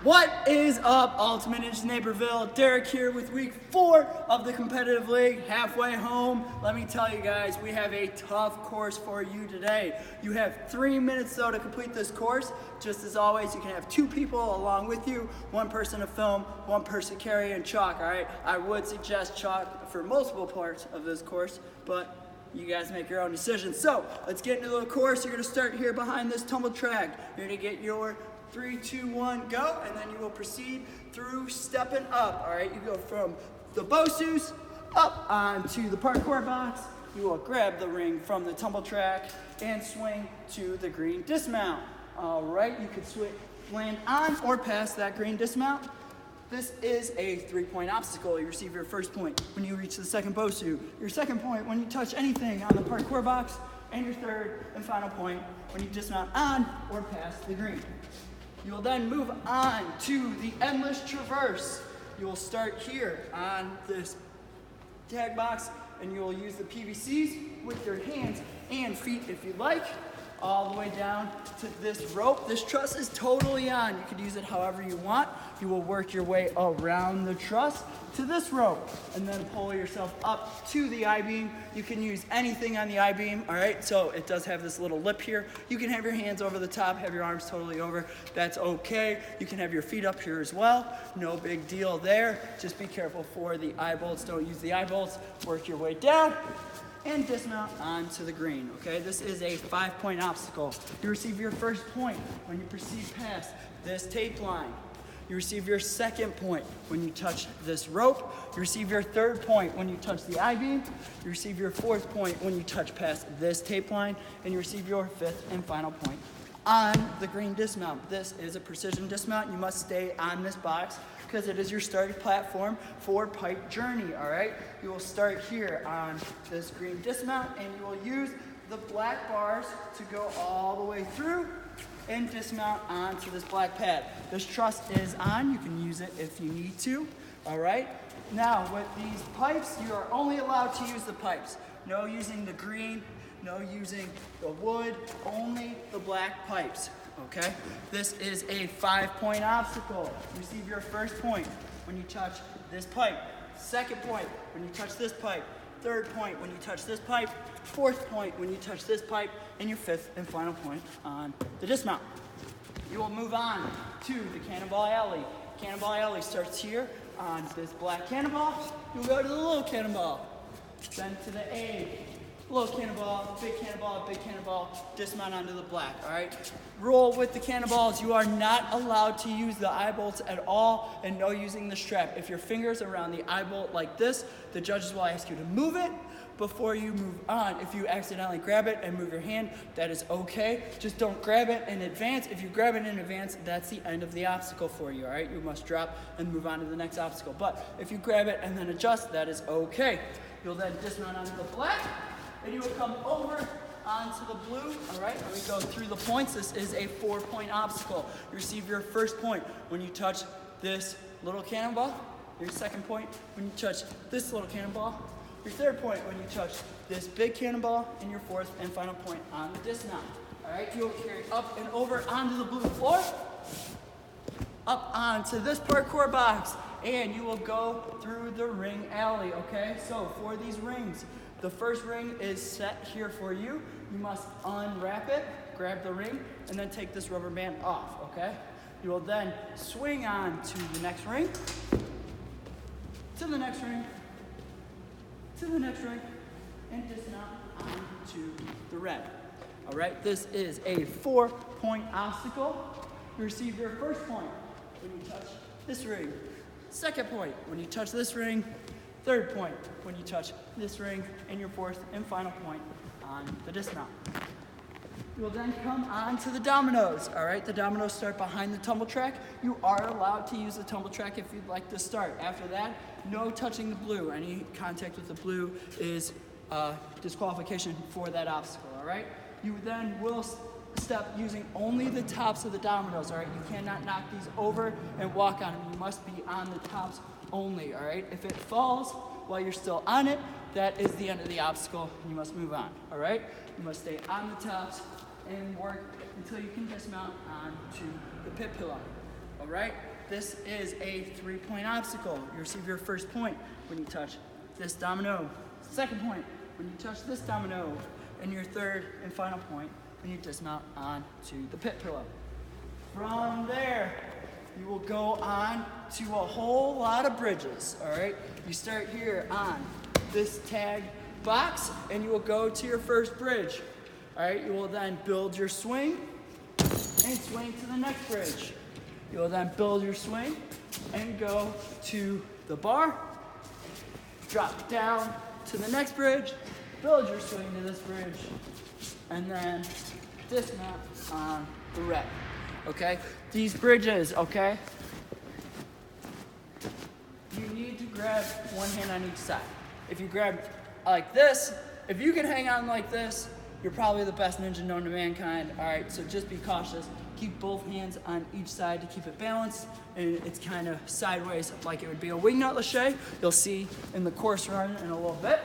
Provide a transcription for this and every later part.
What is up, Ultimate Ninjas Naperville? Derek here with week 4 of the competitive league, halfway home. Let me tell you guys, we have a tough course for you today. You have 3 minutes though to complete this course. Just as always, you can have 2 people along with you, 1 person to film, 1 person carry and chalk, all right? I would suggest chalk for multiple parts of this course, but you guys make your own decisions. So let's get into the course. You're gonna start here behind this tumble track. You're gonna get your 3, 2, 1, go, and then you will proceed through stepping up, all right? You go from the Bosus up onto the parkour box. You will grab the ring from the tumble track and swing to the green dismount. All right, you could land on or past that green dismount. This is a 3-point obstacle. You receive your first point when you reach the second Bosu, your second point when you touch anything on the parkour box, and your third and final point when you dismount on or past the green. You will then move on to the endless traverse. You will start here on this tag box, and you will use the PVCs with your hands and feet if you like, all the way down to this rope. This truss is totally on. You could use it however you want. You will work your way around the truss to this rope and then pull yourself up to the I-beam. You can use anything on the I-beam, all right? So it does have this little lip here. You can have your hands over the top, have your arms totally over. That's okay. You can have your feet up here as well. No big deal there. Just be careful for the eye bolts. Don't use the eye bolts. Work your way down and dismount onto the green, okay? This is a 5-point obstacle. You receive your first point when you proceed past this tape line. You receive your second point when you touch this rope. You receive your third point when you touch the I-beam. You receive your fourth point when you touch past this tape line. And you receive your fifth and final point on the green dismount. This is a precision dismount. You must stay on this box because it is your starting platform for pipe journey, all right? You will start here on this green dismount, and you will use the black bars to go all the way through and dismount onto this black pad. This truss is on. You can use it if you need to, all right? Now, with these pipes, you are only allowed to use the pipes. No using the green, no using the wood, only the black pipes, okay? This is a 5-point obstacle. You receive your first point when you touch this pipe. Second point when you touch this pipe. Third point when you touch this pipe. Fourth point when you touch this pipe. And your fifth and final point on the dismount. You will move on to the Cannonball Alley. Cannonball Alley starts here on this black cannonball. You'll go to the little cannonball. Then to the A. Little cannonball, big cannonball, dismount onto the black, all right? Roll with the cannonballs. You are not allowed to use the eye bolts at all, and no using the strap. If your finger's around the eye bolt like this, the judges will ask you to move it before you move on. If you accidentally grab it and move your hand, that is okay. Just don't grab it in advance. If you grab it in advance, that's the end of the obstacle for you, all right? You must drop and move on to the next obstacle. But if you grab it and then adjust, that is okay. You'll then dismount onto the black, and you will come over onto the blue, all right? Let me go through the points. This is a 4-point obstacle. You receive your first point when you touch this little cannonball. Your second point when you touch this little cannonball. Your third point when you touch this big cannonball. And your fourth and final point on the dismount. All right, you'll carry up and over onto the blue floor, up onto this parkour box, and you will go through the ring alley, okay? So for these rings, the first ring is set here for you. You must unwrap it, grab the ring, and then take this rubber band off, okay? You will then swing on to the next ring, to the next ring, to the next ring, and dismount onto the red. All right, this is a 4-point obstacle. You receive your first point when you touch this ring. Second point when you touch this ring. Third point when you touch this ring, and your fourth and final point on the dismount. You will then come on to the dominoes, all right? The dominoes start behind the tumble track. You are allowed to use the tumble track if you'd like to start. After that, no touching the blue. Any contact with the blue is disqualification for that obstacle, all right? You then will step using only the tops of the dominoes, all right? You cannot knock these over and walk on them. You must be on the tops only, all right? If it falls while you're still on it, that is the end of the obstacle. You must move on, all right? You must stay on the tops and work until you can dismount onto the pit pillar, all right? This is a 3-point obstacle. You receive your first point when you touch this domino. Second point when you touch this domino. And your third and final point when you dismount onto the pit pillow. From there, you will go on to a whole lot of bridges, all right? You start here on this tag box, and you will go to your first bridge, all right? You will then build your swing and swing to the next bridge. You will then build your swing and go to the bar, drop down to the next bridge, build your swing to this bridge, and then dismount on the red, okay? These bridges, okay? You need to grab one hand on each side. If you grab like this, if you can hang on like this, you're probably the best ninja known to mankind, all right? So just be cautious. Keep both hands on each side to keep it balanced, and it's kind of sideways like it would be a wingnut lâché. You'll see in the course run in a little bit.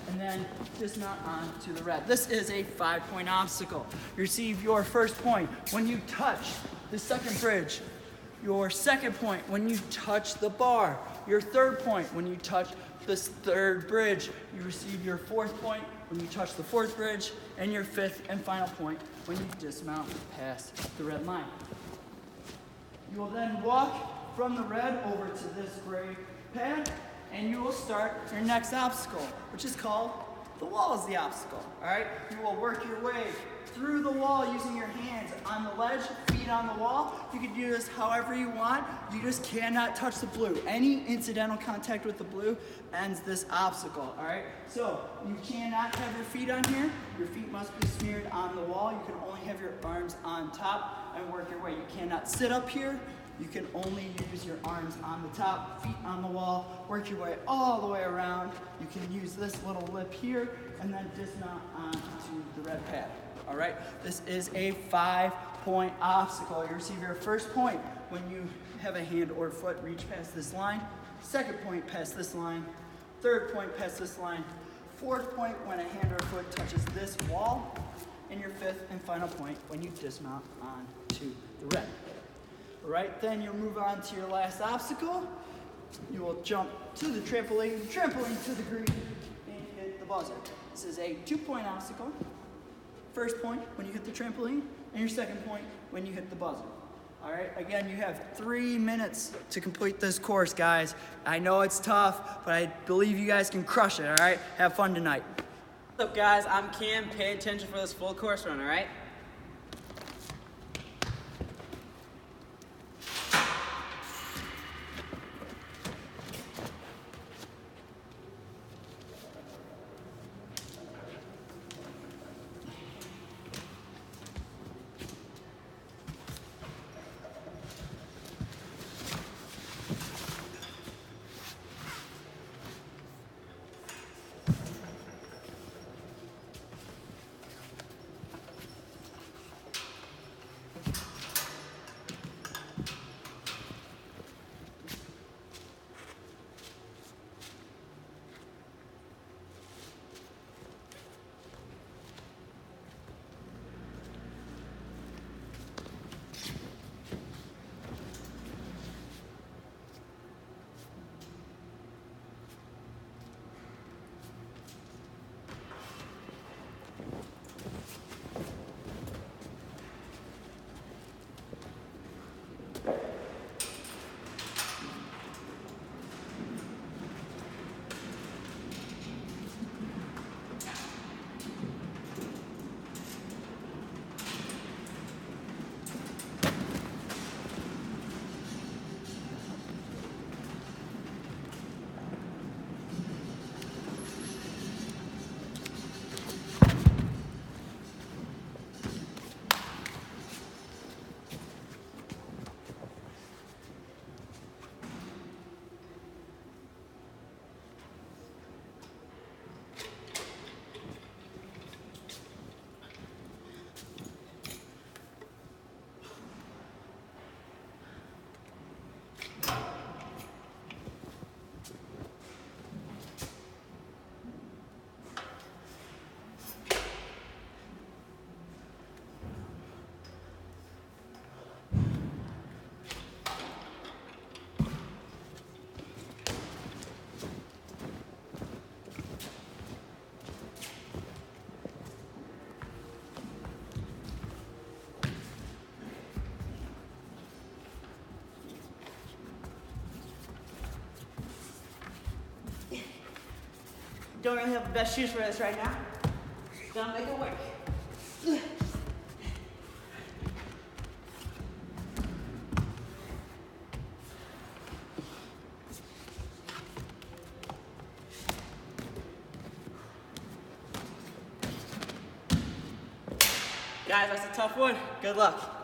And then dismount on to the red. This is a 5-point obstacle. You receive your first point when you touch the second bridge. Your second point when you touch the bar. Your third point when you touch this third bridge. You receive your fourth point when you touch the fourth bridge. And your fifth and final point when you dismount past the red line. You will then walk from the red over to this gray pad, and you will start your next obstacle, which is called the wall is the obstacle, all right? You will work your way through the wall using your hands on the ledge, feet on the wall. You can do this however you want. You just cannot touch the blue. Any incidental contact with the blue ends this obstacle, all right? So you cannot have your feet on here. Your feet must be smeared on the wall. You can only have your arms on top and work your way. You cannot sit up here. You can only use your arms on the top, feet on the wall, work your way all the way around. You can use this little lip here and then dismount onto the red pad. All right, this is a 5-point obstacle. You receive your first point when you have a hand or foot reach past this line. Second point past this line. Third point past this line. Fourth point when a hand or foot touches this wall. And your fifth and final point when you dismount onto the red. All right, then you'll move on to your last obstacle. You will jump to the trampoline to the green, and hit the buzzer. This is a 2-point obstacle. First point when you hit the trampoline, and your second point when you hit the buzzer. All right, again, you have 3 minutes to complete this course, guys. I know it's tough, but I believe you guys can crush it, all right? Have fun tonight. What's up, guys? I'm Cam. Pay attention for this full course run, all right? don't really have the best shoes for this right now. Gonna make it work. Guys, that's a tough one. Good luck.